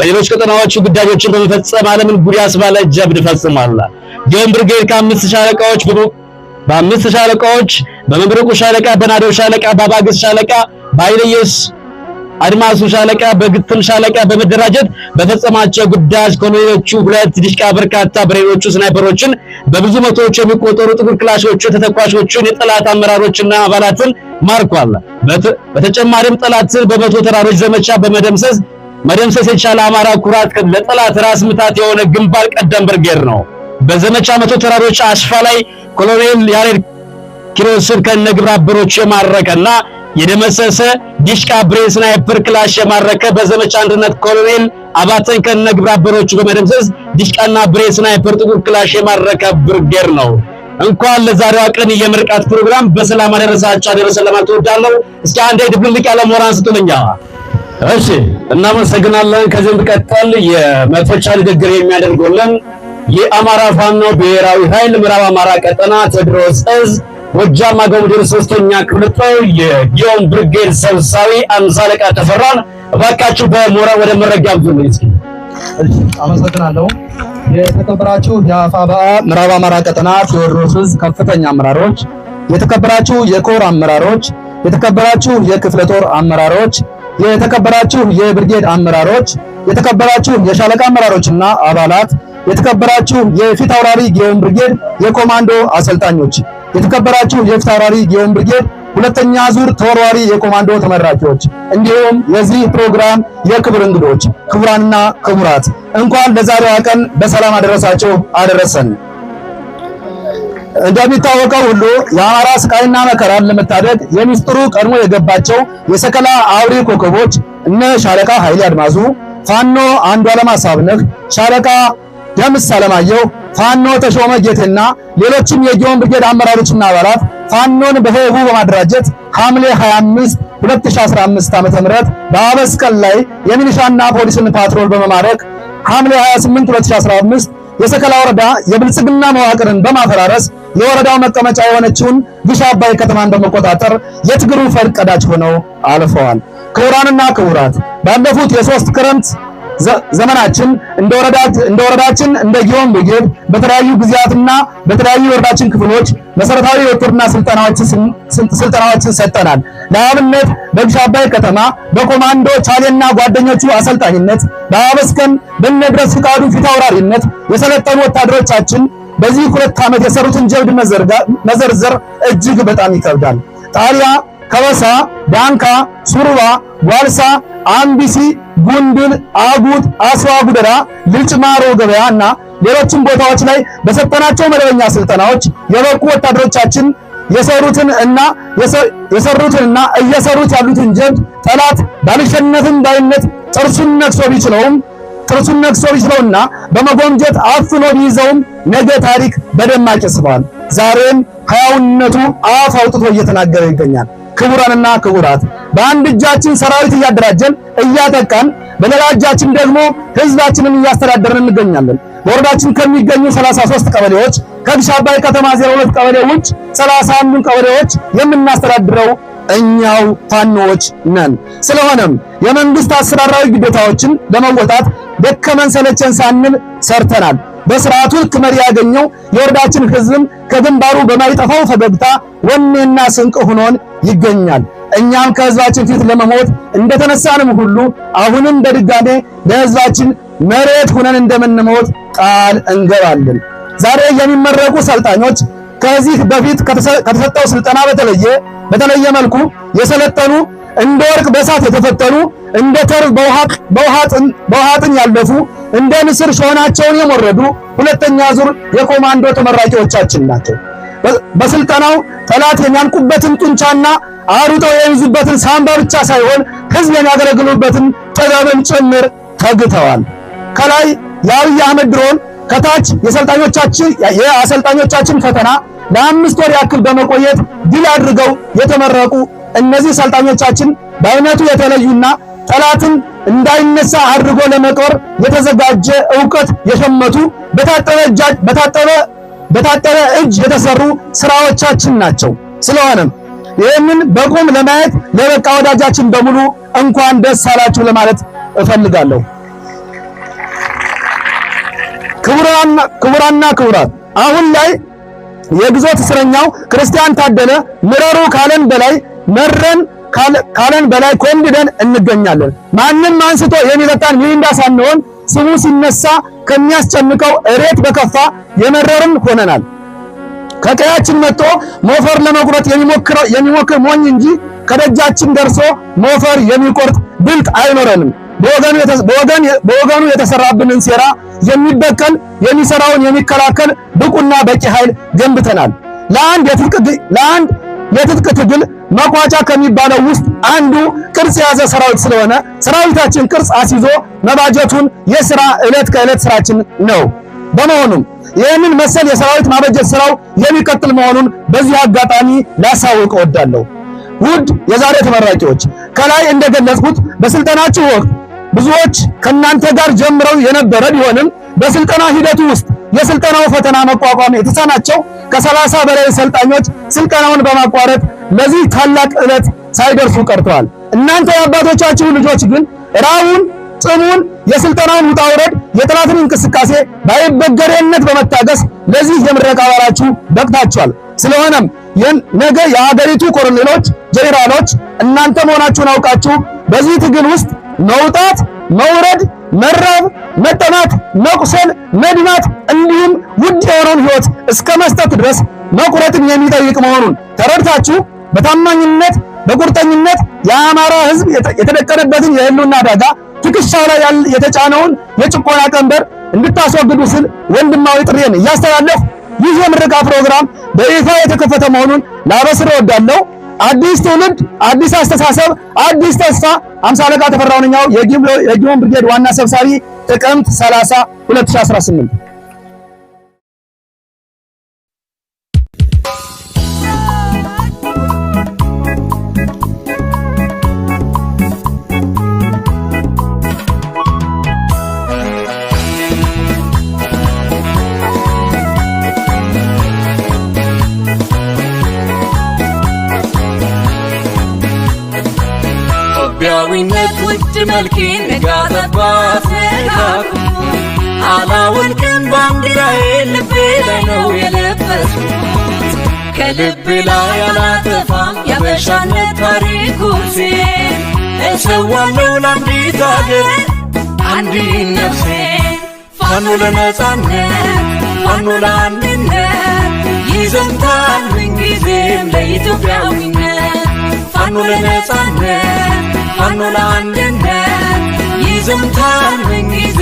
በሌሎች ቀጠናዎች ግዳጆችን በመፈጸም ዓለምን ጉድ ያስባለ ጀብድ ፈጽሟል። ጊዮን ብርጌድ በአምስት ሻለቃዎች በመብረቁ ሻለቃ፣ በናደው ሻለቃ፣ በአባግስ ሻለቃ፣ በኃይለየስ አድማሱ ሻለቃ፣ በግትም ሻለቃ በመደራጀት በፈጸማቸው ግዳጅ ኮሎኔሎቹ 2 ዲሽቃ፣ በርካታ ብሬኖቹ፣ ስናይፐሮችን፣ በብዙ መቶዎች የሚቆጠሩ ጥቁር ክላሾችን፣ ተተኳሾችን፣ የጠላት አመራሮችና አባላትን ማርኳል። በተጨማሪም ጠላትን በመቶ ተራሮች ዘመቻ መደምሰስ የቻለ አማራ ኩራት ለጠላት ራስ ምታት የሆነ ግንባር ቀደም ብርጌድ ነው። በዘመቻ መቶ ተራሮች አሽፋ ላይ ኮሎኔል ያሬድ ኪሮስን ከነግብረ አበሮች የማረከና የደመሰሰ ዲሽቃ፣ ብሬን፣ ስናይፐር፣ ክላሽ የማረከ በዘመቻ አንድነት ኮሎኔል አባተን ከነግብረ አበሮቹ በመደምሰስ ዲሽቃና ብሬን፣ ስናይፐር፣ ጥቁር ክላሽ የማረከ ብርጌድ ነው። እንኳን ለዛሬዋ ቀን የምርቃት ፕሮግራም በሰላም አደረሳችሁ ለማለት እወዳለሁ። እስኪ አንዴ ድብልቅ ያለ ሞራን ስጡልኛ። እሺ፣ እናመሰግናለን። ከዚህ በመቀጠል የመቶቻ ንግግር የሚያደርጉልን የአማራ ፋኖ ብሔራዊ ኃይል ምዕራብ አማራ ቀጠና ቴዎድሮስ ዕዝ ጎጃም አገው ምድር 3ኛ ክፍለ ጦር የጊዮን ብርጌድ ሰብሳቢ አምሳ አለቃ ተፈራን እባካችሁ በሞራል ወደ መረጃ አብዙልኝ እስኪ። አመሰግናለሁ። የተከበራችሁ የአፋብኃ ምዕራብ አማራ ቀጠና ቴዎድሮስ ዕዝ ከፍተኛ አመራሮች፣ የተከበራችሁ የኮር አመራሮች፣ የተከበራችሁ የክፍለ ጦር አመራሮች፣ የተከበራችሁ የብርጌድ አመራሮች፣ የተከበራችሁ የሻለቃ አመራሮችና አባላት፣ የተከበራችሁ የፊት አውራሪ ጊዮን ብርጌድ የኮማንዶ አሰልጣኞች፣ የተከበራችሁ የፊት አውራሪ ጊዮን ብርጌድ ሁለተኛ ዙር ተወርዋሪ የኮማንዶ ተመራቂዎች፣ እንዲሁም የዚህ ፕሮግራም የክብር እንግዶች፣ ክቡራንና ክቡራት እንኳን ለዛሬዋ ቀን በሰላም አደረሳችሁ አደረሰን። እንደሚታወቀው ሁሉ የአማራ ስቃይና መከራን ለመታደግ የሚስጥሩ ቀድሞ የገባቸው የሰከላ አውሪ ኮከቦች እነ ሻለቃ ኃይሌ አድማሱ፣ ፋኖ አንዱዓለም አሳብነህ፣ ሻለቃ ደምስ አለማየሁ፣ ፋኖ ተሾመ ጌቴና ሌሎችም የጊዮን ብርጌድ አመራሮችና አባላት ፋኖን በህቡ በማደራጀት ሐምሌ 25 2015 ዓ.ም በአበስቀል ላይ የሚሊሻና ፖሊስን ፓትሮል በመማረክ ሐምሌ 28 2015 የሰከላ ወረዳ የብልጽግና መዋቅርን በማፈራረስ የወረዳው መቀመጫ የሆነችውን ግሽ አባይ ከተማን በመቆጣጠር የትግሩ ፈርቀዳጅ ሆነው አልፈዋል። ክቡራንና ክቡራት ባለፉት የሶስት ክረምት ዘመናችን እንደ ወረዳችን እንደ ጊዮን ብርጌድ በተለያዩ ጊዜያትና በተለያዩ የወረዳችን ክፍሎች መሰረታዊ የውትድርና ስልጠናዎችን ሰጠናል። ለአብነት በግሽ አባይ ከተማ በኮማንዶ ቻሌና ጓደኞቹ አሰልጣኝነት፣ በአበስከን በነድረስ ፍቃዱ ፊት አውራሪነት የሰለጠኑ ወታደሮቻችን በዚህ 2 ዓመት የሰሩትን ጀብድ መዘርዘር እጅግ በጣም ይከብዳል። ጣሊያ፣ ከበሳ፣ ዳንካ፣ ሱሩባ፣ ጓልሳ፣ አምቢሲ፣ ጉንድል፣ አጉት፣ አስዋ ጉደራ፣ ልጭማሮ ገበያ እና ሌሎችም ቦታዎች ላይ በሰጠናቸው መደበኛ ስልጠናዎች የበቁ ወታደሮቻችን የሰሩትንና እየሰሩት ያሉትን ጀብድ ጠላት ባልሸነፍም ባይነት ጥርሱን ነክሶ ቢችለውና በመጎምጀት አፍኖ ቢይዘውም ነገ ታሪክ በደማቅ ይጽፋል። ዛሬም ሕያውነቱ አፍ አውጥቶ እየተናገረ ይገኛል። ክቡራንና ክቡራት በአንድ እጃችን ሰራዊት እያደራጀን እያጠቃን በሌላ እጃችን ደግሞ ህዝባችንን እያስተዳደርን እንገኛለን። በወረዳችን ከሚገኙ 33 ቀበሌዎች ከግሽ አባይ ከተማ 02 ቀበሌ ውጭ 31 ቀበሌዎች የምናስተዳድረው እኛው ፋኖዎች ነን። ስለሆነም የመንግስት አስተዳደራዊ ግዴታዎችን ለመወጣት ደከመን ሰለቸን ሳንል ሰርተናል። በስርዓቱ ልክ መሪ ያገኘው የወረዳችን ህዝብም ከግንባሩ በማይጠፋው ፈገግታ ወኔና ስንቅ ሆኖን ይገኛል። እኛም ከህዝባችን ፊት ለመሞት እንደተነሳንም ሁሉ አሁንም በድጋሜ ለህዝባችን መሬት ሆነን እንደምንሞት ቃል እንገባለን። ዛሬ የሚመረቁ ሰልጣኞች ከዚህ በፊት ከተሰጠው ስልጠና በተለየ መልኩ የሰለጠኑ እንደ ወርቅ በእሳት የተፈተኑ እንደ ተርብ በውሃጥን ያለፉ እንደ ንስር ሾናቸውን የሞረዱ ሁለተኛ ዙር የኮማንዶ ተመራቂዎቻችን ናቸው። በስልጠናው ጠላት የሚያንቁበትን ጡንቻና አሩጠው የሚይዙበትን ሳምባ ብቻ ሳይሆን ህዝብ የሚያገለግሉበትን ጥበብን ጭምር ተግተዋል። ከላይ የአብይ አህመድ ድሮን ከታች የአሰልጣኞቻችን ፈተና ለ5 ወር ያክል በመቆየት ድል አድርገው የተመረቁ እነዚህ ሰልጣኞቻችን በአይነቱ የተለዩና ጠላትን እንዳይነሳ አድርጎ ለመቅበር የተዘጋጀ ዕውቀት የሸመቱ በታጠረ እጅ የተሰሩ ስራዎቻችን ናቸው። ስለሆነም ይህንን በቁም ለማየት ለበቃ ወዳጃችን በሙሉ እንኳን ደስ አላችሁ ለማለት እፈልጋለሁ። ክቡራና ክቡራት አሁን ላይ የግዞት እስረኛው ክርስቲያን ታደለ ምረሩ ካለን በላይ ኮንግደን እንገኛለን። ማንም አንስቶ የሚጠጣን ሚሪንዳ ሳንሆን ስሙ ሲነሳ ከሚያስጨንቀው እሬት በከፋ የመረርን ሆነናል። ከቀያችን መጥቶ ሞፈር ለመቁረጥ የሚሞክር ሞኝ እንጂ ከደጃችን ደርሶ ሞፈር የሚቆርጥ ብልጥ አይኖረንም። በወገኑ የተሰራብንን ሴራ የሚበቀል የሚሰራውን የሚከላከል ብቁና በቂ ኃይል ገንብተናል። ለአንድ የትጥቅ ትግል መቋጫ ከሚባለው ውስጥ አንዱ ቅርጽ የያዘ ሰራዊት ስለሆነ ሰራዊታችን ቅርጽ አስይዞ መባጀቱን የሥራ ዕለት ከዕለት ስራችን ነው። በመሆኑም ይህንን መሰል የሰራዊት ማበጀት ስራው የሚቀጥል መሆኑን በዚህ አጋጣሚ ላሳውቅ እወዳለሁ። ውድ የዛሬ ተመራቂዎች፣ ከላይ እንደገለጽኩት በስልጠናችሁ ወቅት ብዙዎች ከናንተ ጋር ጀምረው የነበረ ቢሆንም በስልጠና ሂደቱ ውስጥ የስልጠናው ፈተና መቋቋም የተሳናቸው ከ30 በላይ ሰልጣኞች ስልጠናውን በማቋረጥ ለዚህ ታላቅ ዕለት ሳይደርሱ ቀርተዋል። እናንተ የአባቶቻችሁ ልጆች ግን ራቡን፣ ጥሙን፣ የስልጠናውን ውጣ ውረድ፣ የጠላትን እንቅስቃሴ ባይበገሬነት በመታገስ ለዚህ የምረቃ በዓላችሁ በቅታችኋል። ስለሆነም ነገ የሀገሪቱ ኮሎኔሎች፣ ጄኔራሎች እናንተ መሆናችሁን አውቃችሁ በዚህ ትግል ውስጥ መውጣት፣ መውረድ፣ መራብ፣ መጠማት፣ መቁሰል፣ መድማት እንዲሁም ውድ የሆነውን ሕይወት እስከ መስጠት ድረስ መቁረጥን የሚጠይቅ መሆኑን ተረድታችሁ በታማኝነት በቁርጠኝነት የአማራ ሕዝብ የተደቀነበትን የህልውና አደጋ ትከሻው ላይ የተጫነውን የጭቆና ቀንበር እንድታስወግዱ ስል ወንድማዊ ጥሪዬን እያስተላለፍ ይህ የምረቃ ፕሮግራም በይፋ የተከፈተ መሆኑን ላበስር እወዳለሁ። አዲስ ትውልድ፣ አዲስ አስተሳሰብ፣ አዲስ ተስፋ። 50 አለቃ ተፈራው ነኛው የጊዮን ብርጌድ ዋና ሰብሳቢ ጥቅምት 30 2018። ኢትዮጵያዊነት ውድ መልኬን ነጋተባት ነጋኩ አላወልቅም ባንዲራዬ ልቤ ላይ ነው የለበስኩት ከልቤ ላይ አላጠፋም ያበሻነት ታሪክ ኩርሴን እሰዋለሁ ለአንዲት አገር አንዲት ነፍሴን ፋኖ ለነጻነት ፋኖ ለአንድነት ይዘምታል ምንጊዜም ለኢትዮጵያዊነት ፋኖ ለነጻነት ፋኖ ለአንድነት ይዘምታል ምንጊዜም